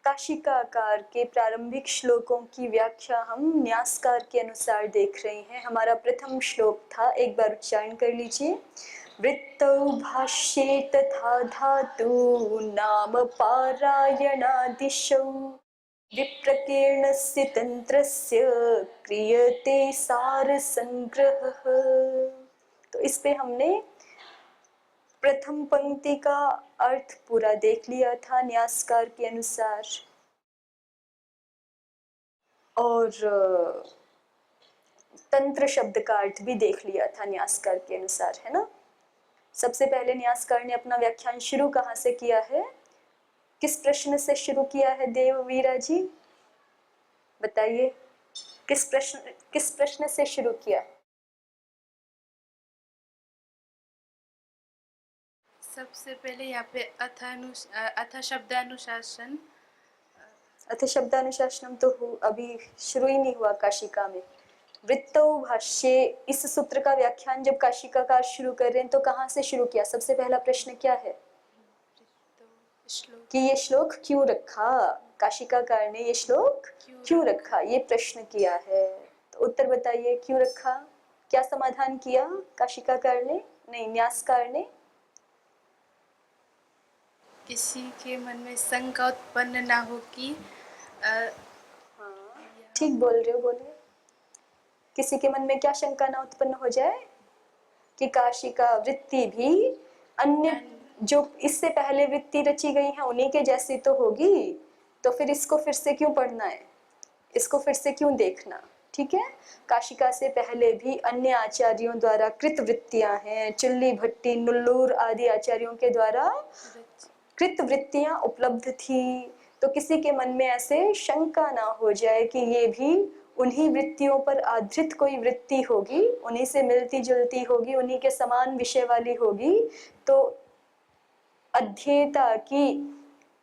काशिकाकार के प्रारंभिक श्लोकों की व्याख्या हम न्यासकार के अनुसार देख रहे हैं। हमारा प्रथम श्लोक था, एक बार उच्चारण कर लीजिए। वृत्तौ भाष्ये तथा धातु नाम पारायणादिशौ विप्रकीर्णस्य तंत्रस्य क्रियते सार संग्रहः। तो इस पे हमने प्रथम पंक्ति का अर्थ पूरा देख लिया था न्यासकार के अनुसार, और तंत्र शब्द का अर्थ भी देख लिया था न्यासकार के अनुसार, है ना। सबसे पहले न्यासकार ने अपना व्याख्यान शुरू कहाँ से किया है, किस प्रश्न से शुरू किया है देववीरा जी, बताइए। किस प्रश्न से शुरू किया? सबसे पहले यहाँ पे अथ शब्दानुशासन। अथ शब्दानुशासनम तो अभी शुरू ही नहीं हुआ काशिका में। वृत्तौ भाष्ये, इस सूत्र का व्याख्यान जब काशिकाकार शुरू कर रहे हैं तो कहाँ से शुरू किया? सबसे पहला प्रश्न क्या है कि ये श्लोक क्यों रखा, काशिकाकार ने ये श्लोक क्यों रखा, ये प्रश्न किया है। तो उत्तर बताइए, क्यों रखा, क्या समाधान किया काशिकाकार ने, नहीं न्यासकार ने? किसी के मन में शंका उत्पन्न ना हो कि ठीक बोल रहे हो, बोलिए। किसी के मन में क्या शंका ना उत्पन्न हो जाए कि काशिका वृत्ति भी अन्य जो इससे पहले वृत्ति रची गई है उन्हीं के जैसी तो होगी, तो फिर इसको फिर से क्यों पढ़ना है, इसको फिर से क्यों देखना। ठीक है, काशिका से पहले भी अन्य आचार्यों द्वारा कृत वृत्तियां हैं, चुल्ली भट्टी नुल्लूर आदि आचार्यों के द्वारा कृत वृत्तियां उपलब्ध थी। तो किसी के मन में ऐसे शंका ना हो जाए कि ये भी उन्हीं वृत्तियों पर आधारित कोई वृत्ति होगी, उन्हीं से मिलती जुलती होगी, उन्हीं के समान विषय वाली होगी। तो अध्येता की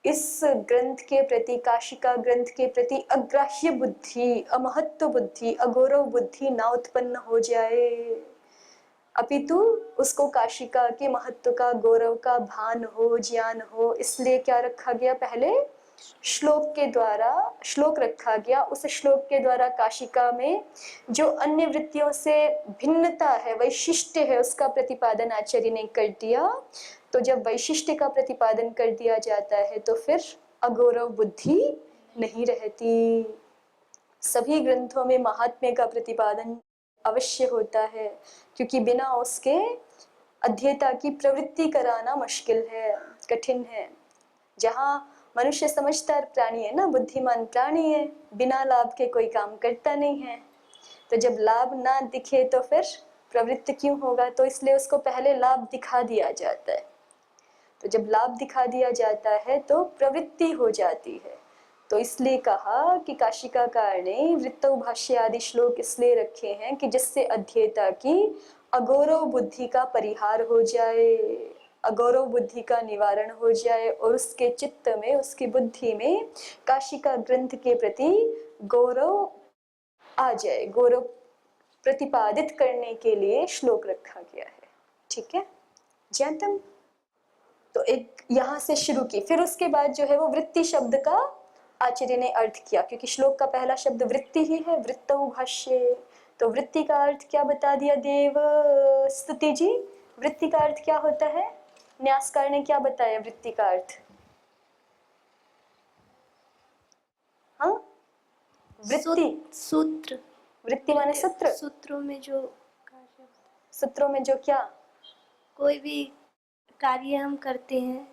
इस ग्रंथ के प्रति, काशिका ग्रंथ के प्रति अग्राह्य बुद्धि, अमहत्व बुद्धि, अगौरव बुद्धि ना उत्पन्न हो जाए, अपितु उसको काशिका के महत्व का, गौरव का भान हो, ज्ञान हो। इसलिए क्या रखा गया, पहले श्लोक के द्वारा श्लोक रखा गया। उस श्लोक के द्वारा काशिका में जो अन्य वृत्तियों से भिन्नता है, वैशिष्ट्य है, उसका प्रतिपादन आचार्य ने कर दिया। तो जब वैशिष्ट्य का प्रतिपादन कर दिया जाता है तो फिर अगौरव बुद्धि नहीं रहती। सभी ग्रंथों में महात्म्य का प्रतिपादन अवश्य होता है, क्योंकि बिना उसके अध्येता की प्रवृत्ति कराना मुश्किल है, कठिन है। जहाँ मनुष्य समझदार प्राणी है ना, बुद्धिमान प्राणी है, बिना लाभ के कोई काम करता नहीं है। तो जब लाभ ना दिखे तो फिर प्रवृत्ति क्यों होगा, तो इसलिए उसको पहले लाभ दिखा दिया जाता है। तो जब लाभ दिखा दिया जाता है तो प्रवृत्ति हो जाती है। तो इसलिए कहा कि काशिकाकार ने वृत्तौ भाष्य आदि श्लोक इसलिए रखे हैं कि जिससे अध्येता की अगौरव बुद्धि का परिहार हो जाए, अगौरव बुद्धि का निवारण हो जाए, और उसके चित्त में, उसकी बुद्धि में काशिका ग्रंथ के प्रति गौरव आ जाए। गौरव प्रतिपादित करने के लिए श्लोक रखा गया है। ठीक है, जानतम। तो एक यहाँ से शुरू की, फिर उसके बाद जो है वो वृत्ति शब्द का आचार्य ने अर्थ किया, क्योंकि श्लोक का पहला शब्द वृत्ति ही है, वृत्तौ भाष्ये। तो वृत्ति का अर्थ क्या बता दिया देव स्तुति जी, वृत्ति का अर्थ क्या होता है, न्यासकार ने क्या बताया वृत्ति का अर्थ? हाँ, वृत्ति सूत्र, वृत्ति माने सूत्र, सूत्रों में जो कार्य, सूत्रों में जो क्या, कोई भी कार्य हम करते हैं,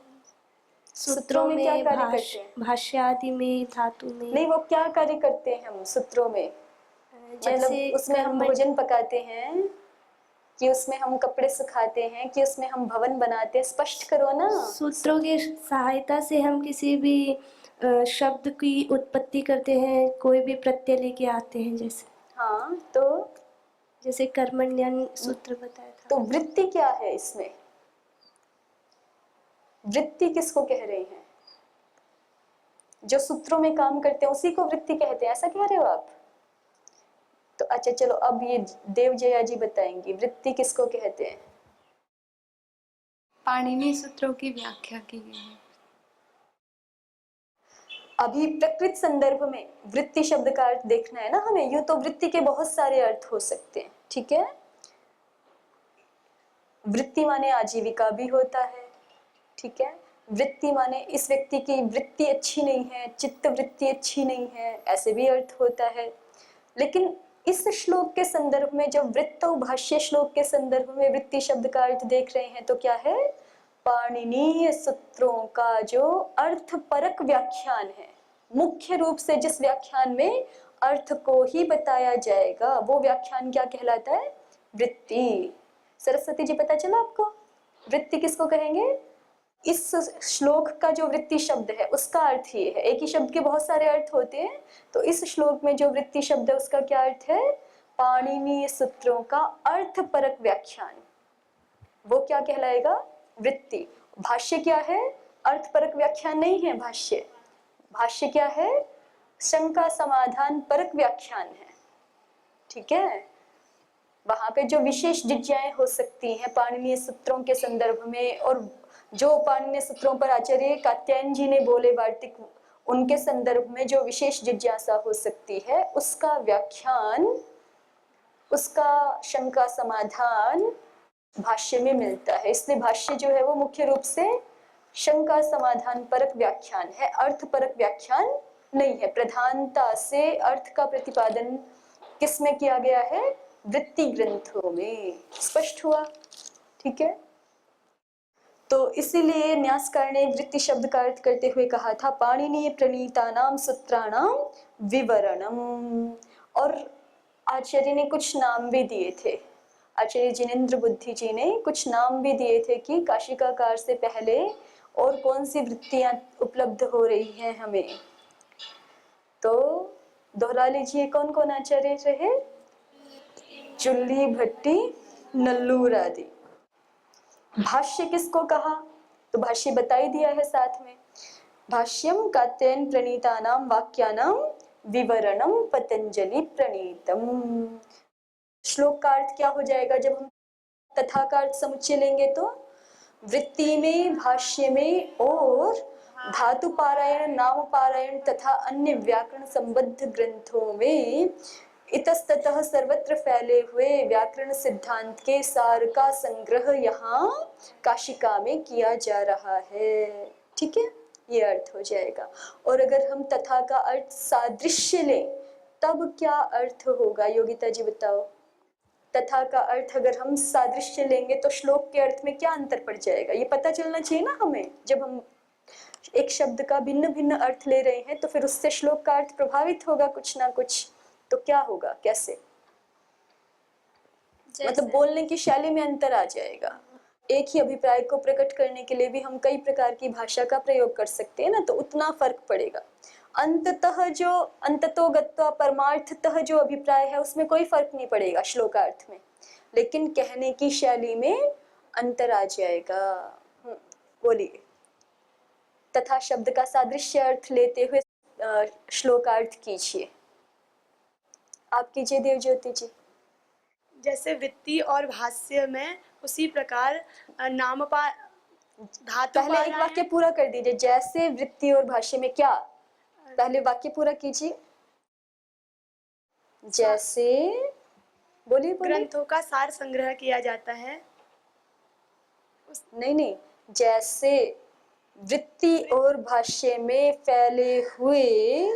सूत्रों में क्या कार्य करते हैं, भाष्य आदि में, धातु में। नहीं, वो क्या कार्य करते हैं हम सूत्रों में? जैसे मतलब उसमें हम भोजन पकाते हैं, कि उसमें हम कपड़े सुखाते हैं, कि उसमें हम भवन बनाते हैं, स्पष्ट करो ना। सूत्रों की सहायता से हम किसी भी शब्द की उत्पत्ति करते हैं, कोई भी प्रत्यय लेके आते हैं। जैसे हाँ, तो जैसे कर्मण्यन सूत्र बताया था। तो वृत्ति क्या है इसमें, वृत्ति किसको कह रहे हैं? जो सूत्रों में काम करते हैं उसी को वृत्ति कहते हैं, ऐसा कह रहे हो आप? तो अच्छा चलो, अब ये देवजया जी बताएंगी वृत्ति किसको कहते हैं। पाणिनि सूत्रों की व्याख्या की गई है। अभी प्रकृत संदर्भ में वृत्ति शब्द का अर्थ देखना है ना हमें। यूं तो वृत्ति के बहुत सारे अर्थ हो सकते हैं, ठीक है। वृत्ति माने आजीविका भी होता है, ठीक है। वृत्ति माने इस व्यक्ति की वृत्ति अच्छी नहीं है, चित्त वृत्ति अच्छी नहीं है, ऐसे भी अर्थ होता है। लेकिन इस श्लोक के संदर्भ में, जब वृत्त भाष्य श्लोक के संदर्भ में वृत्ति शब्द का अर्थ देख रहे हैं, तो क्या है, पाणिनीय सूत्रों का जो अर्थ परक व्याख्यान है, मुख्य रूप से जिस व्याख्यान में अर्थ को ही बताया जाएगा, वो व्याख्यान क्या कहलाता है, वृत्ति। सरस्वती जी, पता चला आपको वृत्ति किसको कहेंगे? इस श्लोक का जो वृत्ति शब्द है उसका अर्थ ये है। एक ही शब्द के बहुत सारे अर्थ होते हैं, तो इस श्लोक में जो वृत्ति शब्द है उसका क्या अर्थ है, पाणिनीय सूत्रों का अर्थ परक व्याख्यान, वो क्या कहलाएगा, वृत्ति। भाष्य क्या है, अर्थ परक व्याख्यान नहीं है भाष्य। भाष्य क्या है, शंका समाधान परक व्याख्यान है, ठीक है। वहां पे जो विशेष जिज्ञाएं हो सकती हैं पाणिनीय सूत्रों के संदर्भ में, और जो पाणिनीय सूत्रों पर आचार्य कात्यायन जी ने बोले वार्तिक, उनके संदर्भ में जो विशेष जिज्ञासा हो सकती है, उसका व्याख्यान, उसका शंका समाधान भाष्य में मिलता है। इसलिए भाष्य जो है वो मुख्य रूप से शंका समाधान परक व्याख्यान है, अर्थ परक व्याख्यान नहीं है। प्रधानता से अर्थ का प्रतिपादन किसमें किया गया है, वृत्ति ग्रंथों में। स्पष्ट हुआ, ठीक है। तो इसीलिए न्यासकार ने वृत्ति शब्द का अर्थ करते हुए कहा था, पाणिनीय प्रणीतानाम सूत्राणाम विवरणम। और आचार्य ने कुछ नाम भी दिए थे, आचार्य जिनेंद्र बुद्धि जी ने कुछ नाम भी दिए थे कि काशिकाकार से पहले और कौन सी वृत्तियां उपलब्ध हो रही हैं हमें। तो दोहरा लीजिए, कौन कौन आचार्य रहे, चुल्ली भट्टी नल्लूर आदि। भाष्य किसको कहा, तो भाष्य बता ही दिया है साथ में, भाष्यम कात्यायन प्रणीतानाम वाक्यानाम विवरणम पतंजलि प्रणीतम। श्लोक का अर्थ क्या हो जाएगा जब हम तथा का अर्थ समुच्चय लेंगे, तो वृत्ति में, भाष्य में और धातु पारायण, नाम पारायण तथा अन्य व्याकरण संबद्ध ग्रंथों में इतस्ततः सर्वत्र फैले हुए व्याकरण सिद्धांत के सार का संग्रह यहाँ काशिका में किया जा रहा है, ठीक है। ये अर्थ हो जाएगा। और अगर हम तथा का अर्थ सादृश्य लें तब क्या अर्थ होगा, योगिता जी बताओ। तथा का अर्थ अगर हम सादृश्य लेंगे तो श्लोक के अर्थ में क्या अंतर पड़ जाएगा, ये पता चलना चाहिए ना हमें। जब हम एक शब्द का भिन्न भिन्न अर्थ ले रहे हैं तो फिर उससे श्लोक का अर्थ प्रभावित होगा कुछ ना कुछ। तो क्या होगा, कैसे, मतलब बोलने की शैली में अंतर आ जाएगा। एक ही अभिप्राय को प्रकट करने के लिए भी हम कई प्रकार की भाषा का प्रयोग कर सकते हैं ना, तो उतना फर्क पड़ेगा। अंततः जो अंततो गत्वा परमार्थतः जो अभिप्राय है उसमें कोई फर्क नहीं पड़ेगा श्लोकार्थ में, लेकिन कहने की शैली में अंतर आ जाएगा। बोलिए। तथा शब्द का सादृश्य अर्थ लेते हुए श्लोकार्थ कीजिए। आप कीजिए देवज्योति जी। जैसे वृत्ति और भाष्य में उसी प्रकार नामपा धातु पहले एक वाक्य पूरा कर दीजिए। जैसे वृत्ति और भाष्य में क्या, पहले वाक्य पूरा कीजिए। जैसे, बोलिए बोलिए। ग्रंथों का सार संग्रह किया जाता है। नहीं, जैसे वृत्ति और भाष्य में फैले हुए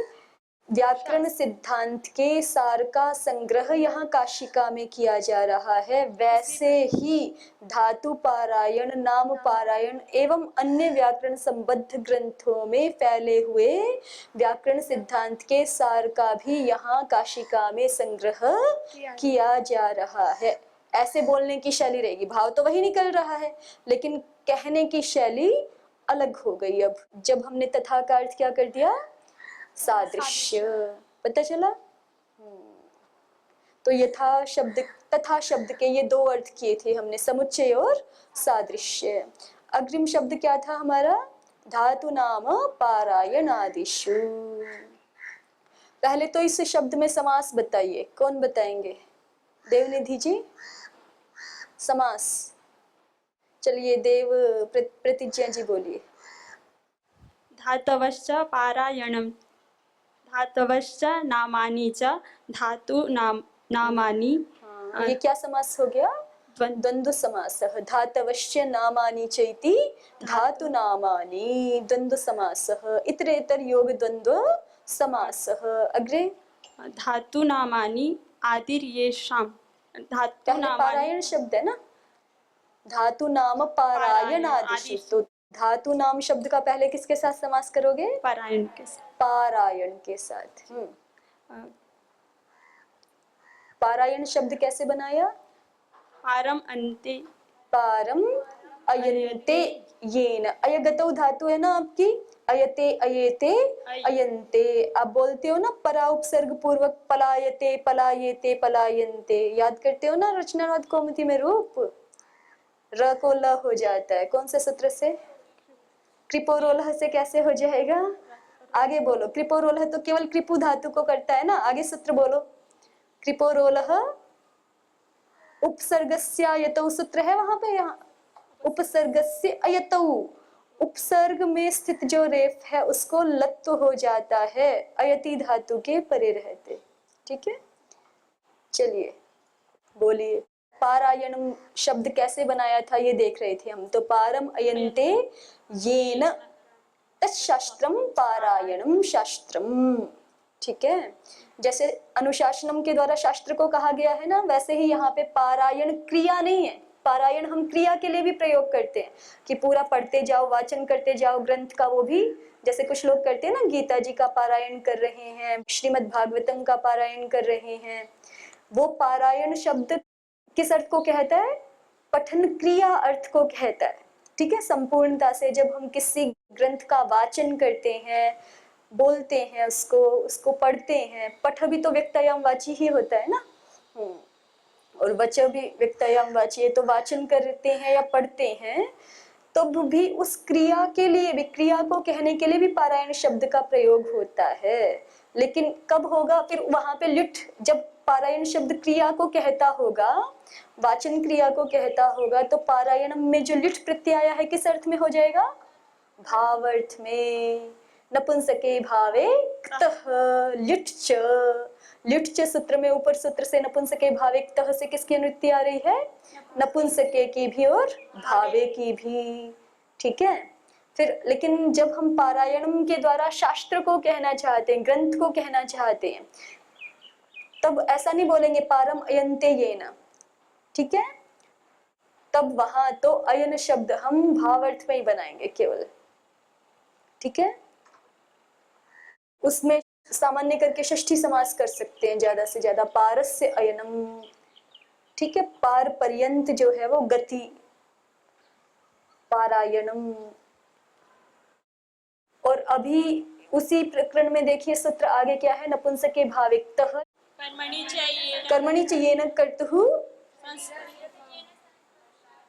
व्याकरण सिद्धांत के सार का संग्रह यहाँ काशिका में किया जा रहा है, वैसे ही धातु पारायण, नाम पारायण एवं अन्य व्याकरण संबद्ध ग्रंथों में फैले हुए व्याकरण सिद्धांत के सार का भी यहाँ काशिका में संग्रह किया जा रहा है। ऐसे बोलने की शैली रहेगी, भाव तो वही निकल रहा है लेकिन कहने की शैली अलग हो गई। अब जब हमने तथा का अर्थ क्या कर दिया, सादृश्य। पता चला। तो यथा शब्द, तथा शब्द के ये दो अर्थ किए थे हमने, समुच्चय और सादृश्य। अग्रिम शब्द क्या था हमारा, धातु नाम पारायणादिषु। पहले तो इस शब्द में समास बताइए, कौन बताएंगे, देवनिधि जी। समास, चलिए देव प्रतिज्ञा जी बोलिए। धातवश्च पारायणं धातवश्च नामानि च धातु नामानि ये क्या समास हो गया? द्वन्द्व द्वंद्व समासः। धातवश्च नामानि चैति धातु नामानि द्वंद्व समासः। इतरेतर योग द्वंद्व समासः। अग्रे धातु नामानि आदिर्येषां धातु पहले नामानि पारायण शब्द है ना, धातु नाम पारायण आदिशु। तो धातु नाम शब्द का पहले किसके साथ समास करोगे? पारायण के साथ। पारायण के साथ। पारायण शब्द कैसे बनाया? पारम अन्ते पारम अयन्ते येन। अयगतौ धातु है ना आपकी, अयते अयेते अयन्ते। आप बोलते हो ना परा उपसर्ग पूर्वक पलायते पलायेते पलायन्ते, याद करते हो ना रचनावाद कौमुदी में रूप? र को ल हो जाता है, कौन से सूत्र से? कृपोरोलह से। कैसे हो जाएगा? आगे बोलो। कृपोरोलह तो केवल कृपु धातु को करता है ना, आगे सूत्र बोलो। कृपोरोलह उपसर्गस्य अयतौ सूत्र है वहां पे, यहाँ उपसर्गस्य अयतौ, उपसर्ग में स्थित जो रेफ है उसको लत्व हो जाता है अयति धातु के परे रहते। ठीक है, चलिए बोलिए। पारायणम शब्द कैसे बनाया था ये देख रहे थे हम। तो पारम अयन्ते येन तत्शास्त्रम पारायणम शास्त्रम। ठीक है, जैसे अनुशासनम के द्वारा शास्त्र को कहा गया है ना, वैसे ही यहाँ पे पारायण क्रिया नहीं है। पारायण हम क्रिया के लिए भी प्रयोग करते हैं कि पूरा पढ़ते जाओ, वाचन करते जाओ ग्रंथ का। वो भी जैसे कुछ लोग करते हैं ना, गीता जी का पारायण कर रहे हैं, श्रीमद् भागवतम का पारायण कर रहे हैं। वो पारायण शब्द किस अर्थ को कहता है? पठन क्रिया अर्थ को कहता है। ठीक है, संपूर्णता से जब हम किसी ग्रंथ का वाचन करते हैं, बोलते हैं, उसको पढ़ते हैं। पठ भी तो व्यक्तयाम वाची ही होता है ना, और वच भी व्यक्तयाम वाची है। तो वाचन करते हैं या पढ़ते हैं तब भी उस क्रिया के लिए भी, क्रिया को कहने के लिए भी पारायण शब्द का प्रयोग होता है। लेकिन कब होगा? फिर वहां पे लिट, जब पारायण शब्द क्रिया को कहता होगा, वाचन क्रिया को कहता होगा, तो पारायणम में जो लिट प्रत्यय है किस अर्थ में हो जाएगा? भाव अर्थ में। नपुंसके भावे क्तः लिट च। लिट च सूत्र में ऊपर सूत्र से नपुंसके भावे क्तः से किसकी अनुवृत्ति आ रही है? नपुंसके की भी और भावे की भी। ठीक है, फिर लेकिन जब हम पारायणम के द्वारा शास्त्र को कहना चाहते हैं, ग्रंथ को कहना चाहते हैं, तब ऐसा नहीं बोलेंगे पारम अयन्ते येन। ठीक है, तब वहां तो अयन शब्द हम भावार्थ में ही बनाएंगे केवल। ठीक है, उसमें सामान्य करके षष्ठी समास कर सकते हैं ज्यादा से ज्यादा, पारस्य अयनम। ठीक है, पार पर्यंत जो है वो गति, पारायणम। और अभी उसी प्रकरण में देखिए सूत्र आगे क्या है? नपुंसके भाविक्तः कर्मणि च येन कर्तुः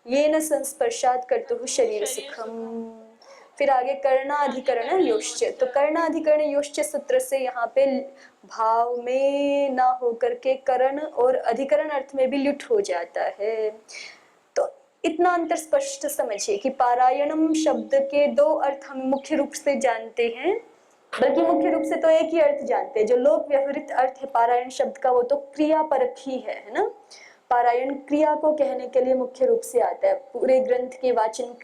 येन संस्पर्शात् कर्तुः शरीर सुखम। फिर आगे कर्णाधिकरण योश्च। तो कर्णाधिकरण योश्च सूत्र से यहाँ पे भाव में ना होकर के करण और अधिकरण अर्थ में भी लुट हो जाता है। तो इतना अंतर स्पष्ट समझिए कि पारायणम शब्द के दो अर्थ हम मुख्य रूप से जानते हैं, बल्कि मुख्य रूप से तो एक ही अर्थ जानते हैं। जो लोक व्यवहृत अर्थ है पारायण शब्द का वो तो क्रिया परक ही है ना। पारायण क्रिया को कहने के लिए मुख्य रूप से आता है, पूरे ग्रंथ के वाचन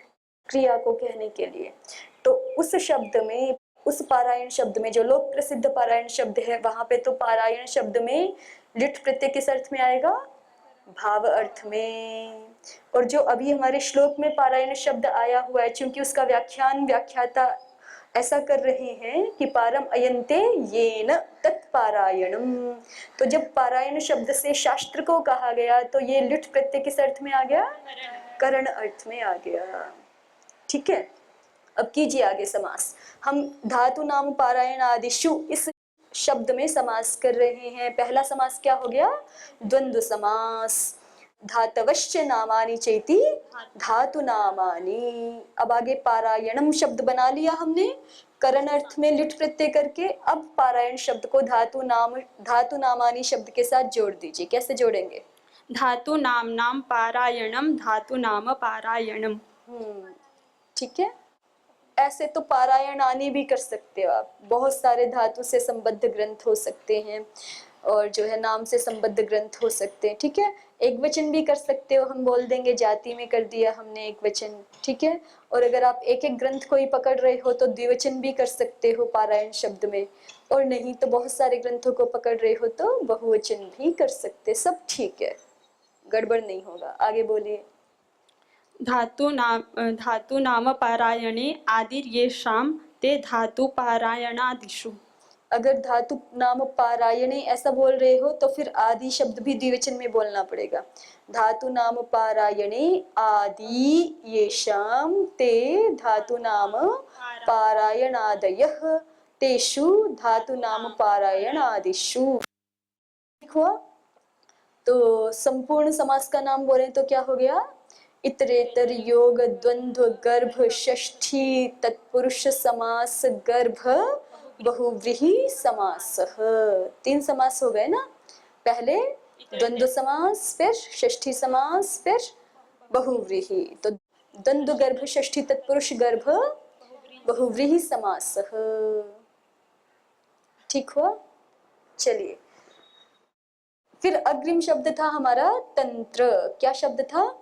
क्रिया को कहने के लिए। तो उस शब्द में, उस पारायण शब्द में जो लोक प्रसिद्ध पारायण शब्द है, वहां पे तो पारायण शब्द में लिट प्रत्यय किस अर्थ में आएगा? भाव अर्थ में। और जो अभी हमारे श्लोक में पारायण शब्द आया हुआ है, चूंकि उसका व्याख्यान व्याख्याता ऐसा कर रहे हैं कि पारम अयन्ते येन तत्पारायणम। तो जब पारायण शब्द से शास्त्र को कहा गया तो ये लिट प्रत्यय किस अर्थ में आ गया? करण अर्थ में आ गया। ठीक है, अब कीजिए आगे समास। हम धातु नाम पारायण आदिशु इस शब्द में समास कर रहे हैं। पहला समास क्या हो गया? द्वंद्व समास। धातवश्च नामानि चेति धातु नामानि। अब आगे पारायणम शब्द बना लिया हमने करण अर्थ में लिट प्रत्यय करके। अब पारायण शब्द को धातु नामानि शब्द के साथ जोड़ दीजिए। कैसे जोड़ेंगे? धातु नाम नाम पारायणम धातु नाम पारायणम। ठीक है, ऐसे तो पारायणानि भी कर सकते हो आप, बहुत सारे धातु से संबद्ध ग्रंथ हो सकते हैं और जो है नाम से संबद्ध ग्रंथ हो सकते हैं, ठीक है। एक वचन भी कर सकते हो, हम बोल देंगे जाति में कर दिया हमने एक वचन, ठीक है। और अगर आप एक एक ग्रंथ को ही पकड़ रहे हो तो द्विवचन भी कर सकते हो पारायण शब्द में, और नहीं तो बहुत सारे ग्रंथों को पकड़ रहे हो तो बहुवचन भी कर सकते, सब ठीक है, गड़बड़ नहीं होगा। आगे बोलिए। धातु नाम पारायणे आदिर्येषां ते धातु पारायणादिषु। अगर धातु नाम पारायणे ऐसा बोल रहे हो तो फिर आदि शब्द भी द्विवचन में बोलना पड़ेगा। धातु नाम पारायणे आदि येषां ते धातु नाम पारायणादयः तेषु धातु नाम पारायणादिषु। देखो तो संपूर्ण समास का नाम बोले तो क्या हो गया? इतरेतर योग द्वंद्व गर्भ षष्ठी तत्पुरुष समास गर्भ बहुव्रीहि समास। 3 समास हो गए ना, पहले द्वंद्व समास, फिर षष्ठी समास, फिर बहुव्रीहि। तो द्वंद्व गर्भ षष्ठी तत्पुरुष गर्भ बहुव्रीहि समास। ठीक हुआ? चलिए, फिर अग्रिम शब्द था हमारा तंत्र। क्या शब्द था?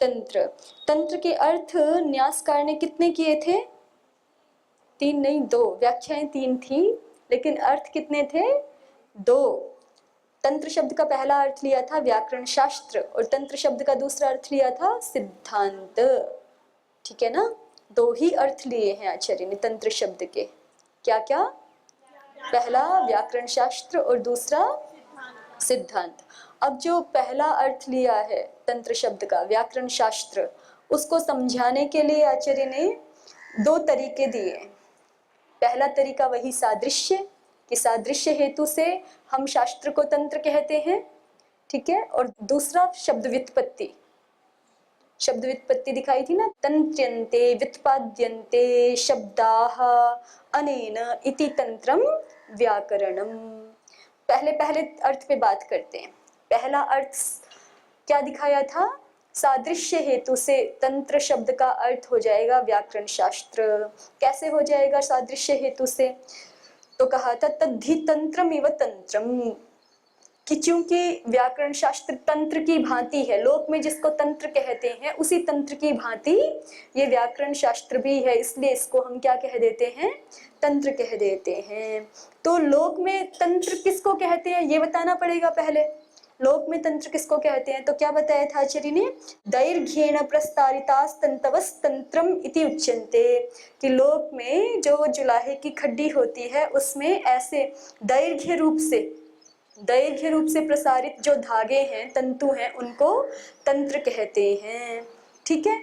तंत्र। तंत्र के अर्थ न्यासकार ने कितने किए थे? 3 नहीं 2, व्याख्याएं 3 थी लेकिन अर्थ कितने थे? 2। तंत्र शब्द का पहला अर्थ लिया था व्याकरण शास्त्र और तंत्र शब्द का दूसरा अर्थ लिया था सिद्धांत। ठीक है ना, 2 ही अर्थ लिए हैं आचार्य ने तंत्र शब्द के। क्या क्या? पहला व्याकरण शास्त्र और दूसरा सिद्धांत। अब जो पहला अर्थ लिया है तंत्र शब्द का व्याकरण शास्त्र, उसको समझाने के लिए आचार्य ने 2 तरीके दिए। पहला तरीका वही सादृश्य, कि सादृश्य हेतु से हम शास्त्र को तंत्र कहते हैं, ठीक है। और दूसरा शब्द व्युत्पत्ति। शब्द व्युत्पत्ति दिखाई थी ना, तंत्र्यन्ते व्युत्पाद्यन्ते शब्दाः अनेन इति तंत्रम व्याकरणम। पहले अर्थ पे बात करते हैं। पहला अर्थ क्या दिखाया था? सादृश्य हेतु से तंत्र शब्द का अर्थ हो जाएगा व्याकरण शास्त्र। कैसे हो जाएगा सादृश्य हेतु से? तो कहा था तद्धि तंत्रम इव तंत्रम, कि चूंकि व्याकरण शास्त्र तंत्र की भांति है, लोक में जिसको तंत्र कहते हैं उसी तंत्र की भांति ये व्याकरण शास्त्र भी है, इसलिए इसको हम क्या कह देते हैं? तंत्र कह देते हैं। तो लोक में तंत्र किसको कहते हैं ये बताना पड़ेगा पहले। लोक में तंत्र किसको कहते हैं? तो क्या बताया था आचार्य ने? दैर्घ्येण प्रस्तारितास्तंतवस्तंत्रम इति उच्यन्ते, कि लोक में जो जुलाहे की खड्डी होती है उसमें ऐसे दैर्घ्य रूप से प्रसारित जो धागे हैं, तंतु हैं, उनको तंत्र कहते हैं। ठीक है,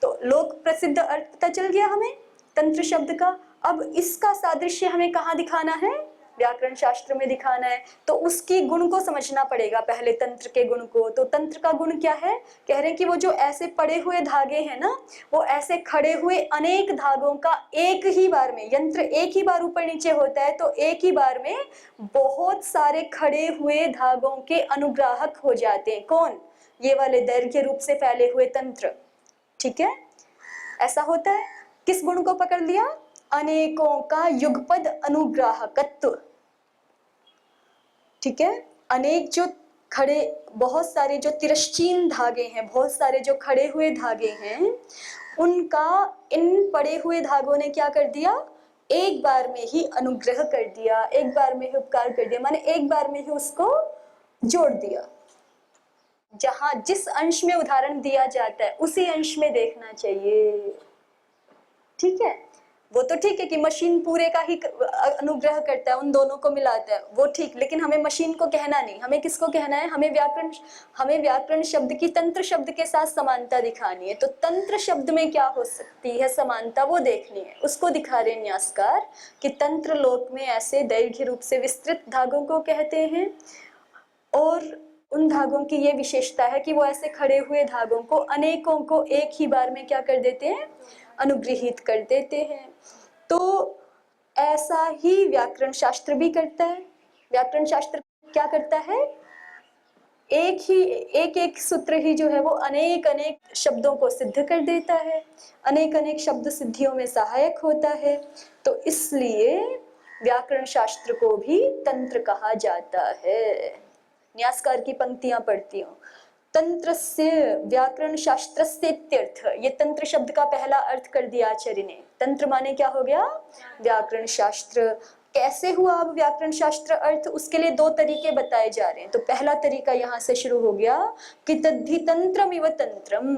तो लोक प्रसिद्ध अर्थ पता चल गया हमें तंत्र शब्द का। अब इसका सादृश्य हमें कहाँ दिखाना है? व्याकरण शास्त्र में दिखाना है। तो उसकी गुण को समझना पड़ेगा पहले, तंत्र के गुण को। तो तंत्र का गुण क्या है? कह रहे हैं कि वो जो ऐसे पड़े हुए धागे हैं ना, वो ऐसे खड़े हुए अनेक धागों का एक ही बार में, यंत्र एक ही बार ऊपर नीचे होता है तो एक ही बार में बहुत सारे खड़े हुए धागों के अनुग्राहक हो जाते हैं। कौन? ये वाले दैर्घ्य रूप से फैले हुए तंत्र। ठीक है, ऐसा होता है। किस गुण को पकड़ लिया? अनेकों का युगपद अनुग्राहकत्व। ठीक है, अनेक जो खड़े, बहुत सारे जो तिरश्चीन धागे हैं, बहुत सारे जो खड़े हुए धागे हैं, उनका इन पड़े हुए धागों ने क्या कर दिया? एक बार में ही अनुग्रह कर दिया, एक बार में ही उपकार कर दिया, माने एक बार में ही उसको जोड़ दिया। जहां जिस अंश में उदाहरण दिया जाता है उसी अंश में देखना चाहिए। ठीक है, वो तो ठीक है कि मशीन पूरे का ही अनुग्रह करता है, उन दोनों को मिलाता है, वो ठीक, लेकिन हमें मशीन को कहना नहीं, हमें किसको कहना है? हमें व्याकरण शब्द की तंत्र शब्द के साथ समानता दिखानी है। तो तंत्र शब्द में क्या हो सकती है समानता, वो देखनी है। उसको दिखा रहे न्यासकार कि तंत्र लोक में ऐसे दैर्घ्य रूप से विस्तृत धागों को कहते हैं, और उन धागों की ये विशेषता है कि वो ऐसे खड़े हुए धागों को, अनेकों को एक ही बार में क्या कर देते हैं? अनुग्रहित कर देते हैं। तो ऐसा ही व्याकरण शास्त्र भी करता है। व्याकरण शास्त्र क्या करता है? एक एक सूत्र ही जो है वो अनेक अनेक शब्दों को सिद्ध कर देता है, अनेक अनेक शब्द सिद्धियों में सहायक होता है। तो इसलिए व्याकरण शास्त्र को भी तंत्र कहा जाता है। न्यासकार की पंक्तियां पढ़ती हूँ। तंत्रस्य व्याकरण शास्त्रस्य इत्यर्थ, ये तंत्र शब्द का पहला अर्थ कर दिया आचार्य ने। तंत्र माने क्या हो गया? व्याकरण शास्त्र। कैसे हुआ अब व्याकरण शास्त्र अर्थ? उसके लिए दो तरीके बताए जा रहे हैं। तो पहला तरीका यहाँ से शुरू हो गया कि तद्धि तंत्रम इव तंत्रम,